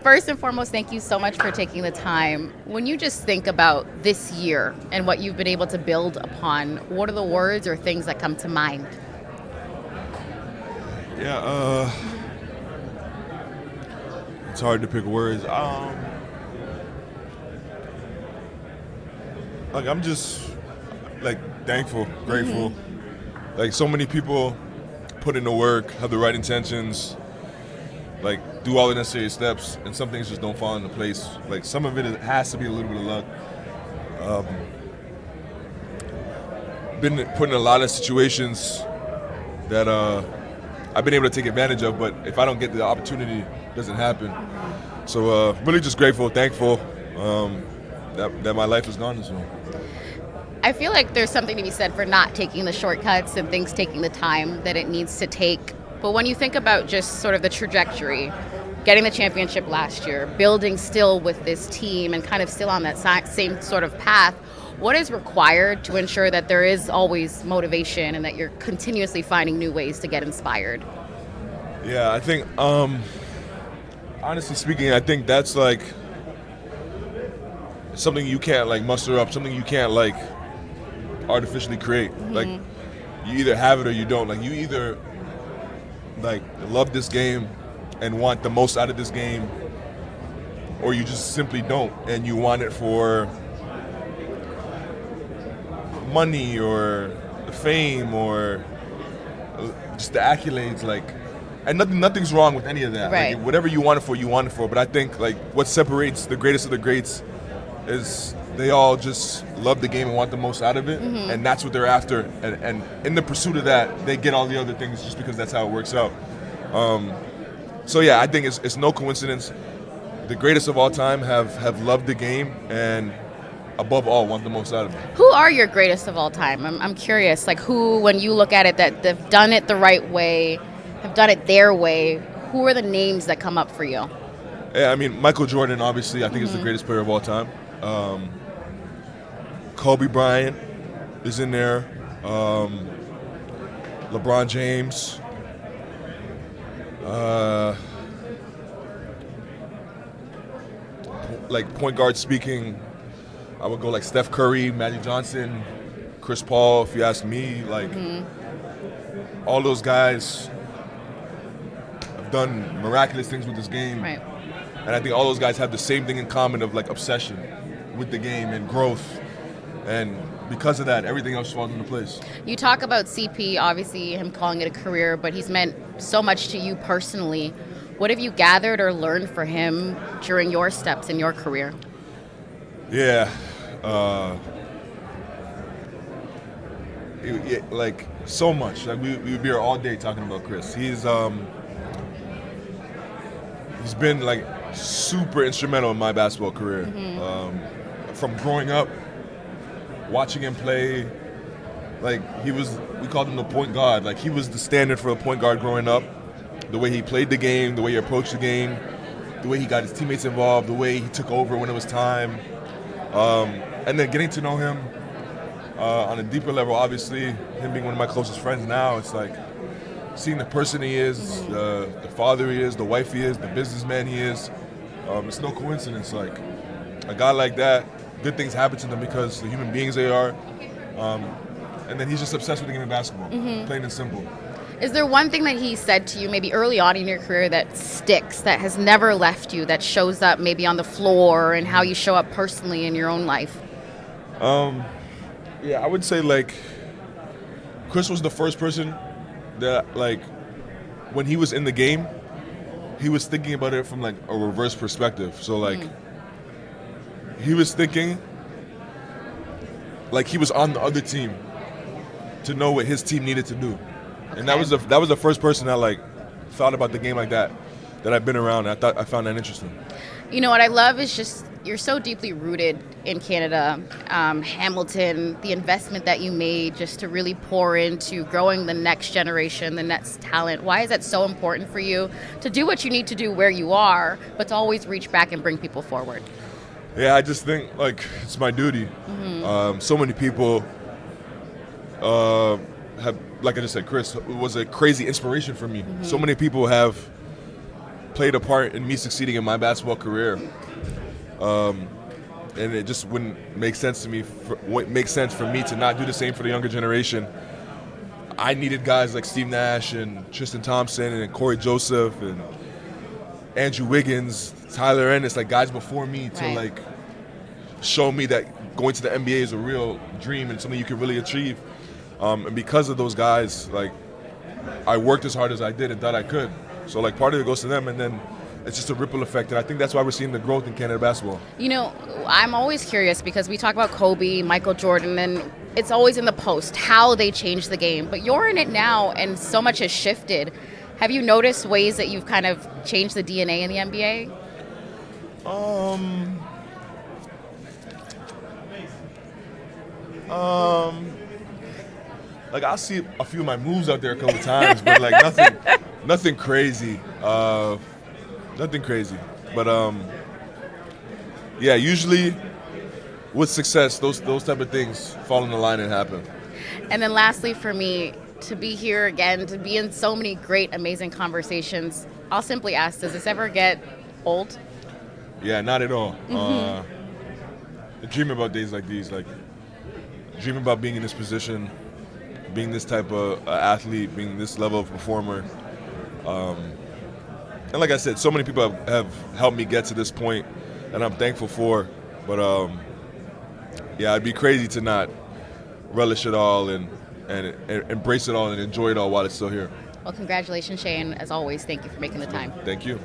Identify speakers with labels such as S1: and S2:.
S1: First and foremost, thank you so much for taking the time. When you just think about this year and what you've been able to build upon, what are the words or things that come to mind?
S2: Yeah, it's hard to pick words. Like I'm just like thankful, grateful. Like so many people put in the work, have the right intentions, like do all the necessary steps, and some things just don't fall into place. Like some of it has to be a little bit of luck. Been put in a lot of situations that I've been able to take advantage of, but if I don't get the opportunity, it doesn't happen. So really just grateful, thankful that my life has gone this way.
S1: I feel like there's something to be said for not taking the shortcuts and things taking the time that it needs to take. But when you think about just sort of the trajectory, getting the championship last year, building still with this team and kind of still on that same sort of path, what is required to ensure that there is always motivation and that you're continuously finding new ways to get inspired?
S2: Yeah, I think, honestly speaking, I think that's like something you can't like muster up, something you can't like artificially create. Like you either have it or you don't. Like you either like love this game and want the most out of this game, or you just simply don't, and you want it for money or fame or just the accolades. Like, and nothing's wrong with any of that.
S1: Right.
S2: Like, whatever you want it for, you want it for. But I think like what separates the greatest of the greats is they all just love the game and want the most out of it, and that's what they're after. And in the pursuit of that, they get all the other things just because that's how it works out. So yeah, I think it's no coincidence. The greatest of all time have loved the game and above all want the most out of it.
S1: Who are your greatest of all time? I'm curious, like who, when you look at it, that they've done it the right way, have done it their way, who are the names that come up for you?
S2: Yeah, I mean, Michael Jordan, obviously, I think is the greatest player of all time. Kobe Bryant is in there. LeBron James. Like point guard speaking, I would go like Steph Curry, Magic Johnson, Chris Paul. If you ask me, like all those guys have done miraculous things with this game.
S1: Right.
S2: And I think all those guys have the same thing in common of like obsession with the game and growth. And because of that, everything else falls into place.
S1: You talk about CP, obviously him calling it a career, but he's meant so much to you personally. What have you gathered or learned for him during your steps in your career?
S2: Yeah. Like so much. Like we would be here all day talking about Chris. He's been like super instrumental in my basketball career. From growing up, watching him play, like we called him the point guard. Like he was the standard for a point guard growing up. The way he played the game, the way he approached the game, the way he got his teammates involved, the way he took over when it was time. And then getting to know him on a deeper level, obviously, him being one of my closest friends now, it's like seeing the person he is, the father he is, the wife he is, the businessman he is. It's no coincidence. Like a guy like that, good things happen to them because the human beings they are. And then he's just obsessed with the game of basketball, plain and simple.
S1: Is there one thing that he said to you maybe early on in your career that sticks, that has never left you, that shows up maybe on the floor and how you show up personally in your own life?
S2: Yeah, I would say like Chris was the first person that like when he was in the game, he was thinking about it from like a reverse perspective. So like he was thinking like he was on the other team to know what his team needed to do. And that was the first person that like thought about the game like that I've been around. I found that interesting.
S1: You know what I love is just you're so deeply rooted in Canada, Hamilton, the investment that you made just to really pour into growing the next generation, the next talent. Why is that so important for you to do what you need to do where you are, but to always reach back and bring people forward?
S2: Yeah, I just think like it's my duty. So many people have, like I just said, Chris was a crazy inspiration for me. So many people have played a part in me succeeding in my basketball career. And it just wouldn't make sense to me. Makes sense for me to not do the same for the younger generation. I needed guys like Steve Nash and Tristan Thompson and Corey Joseph and Andrew Wiggins, Tyler Ennis, like guys before me to like show me that going to the NBA is a real dream and something you can really achieve. And because of those guys, like I worked as hard as I did and thought I could. So like part of it goes to them, and then it's just a ripple effect, and I think that's why we're seeing the growth in Canada basketball.
S1: You know, I'm always curious because we talk about Kobe, Michael Jordan, and it's always in the post how they changed the game. But you're in it now, and so much has shifted. Have you noticed ways that you've kind of changed the DNA in the NBA?
S2: Like I'll see a few of my moves out there a couple times, but like nothing crazy. Nothing crazy. But yeah, usually with success, those type of things fall in the line and happen.
S1: And then lastly for me, to be here again, to be in so many great, amazing conversations, I'll simply ask, does this ever get old?
S2: Yeah, not at all. I dream about days like these, like dreaming about being in this position, being this type of athlete, being this level of performer. And like I said, so many people have helped me get to this point, and I'm thankful for. But yeah, it'd be crazy to not relish it all and embrace it all and enjoy it all while it's still here.
S1: Well, congratulations, Shane. As always, thank you for making the time.
S2: Thank you.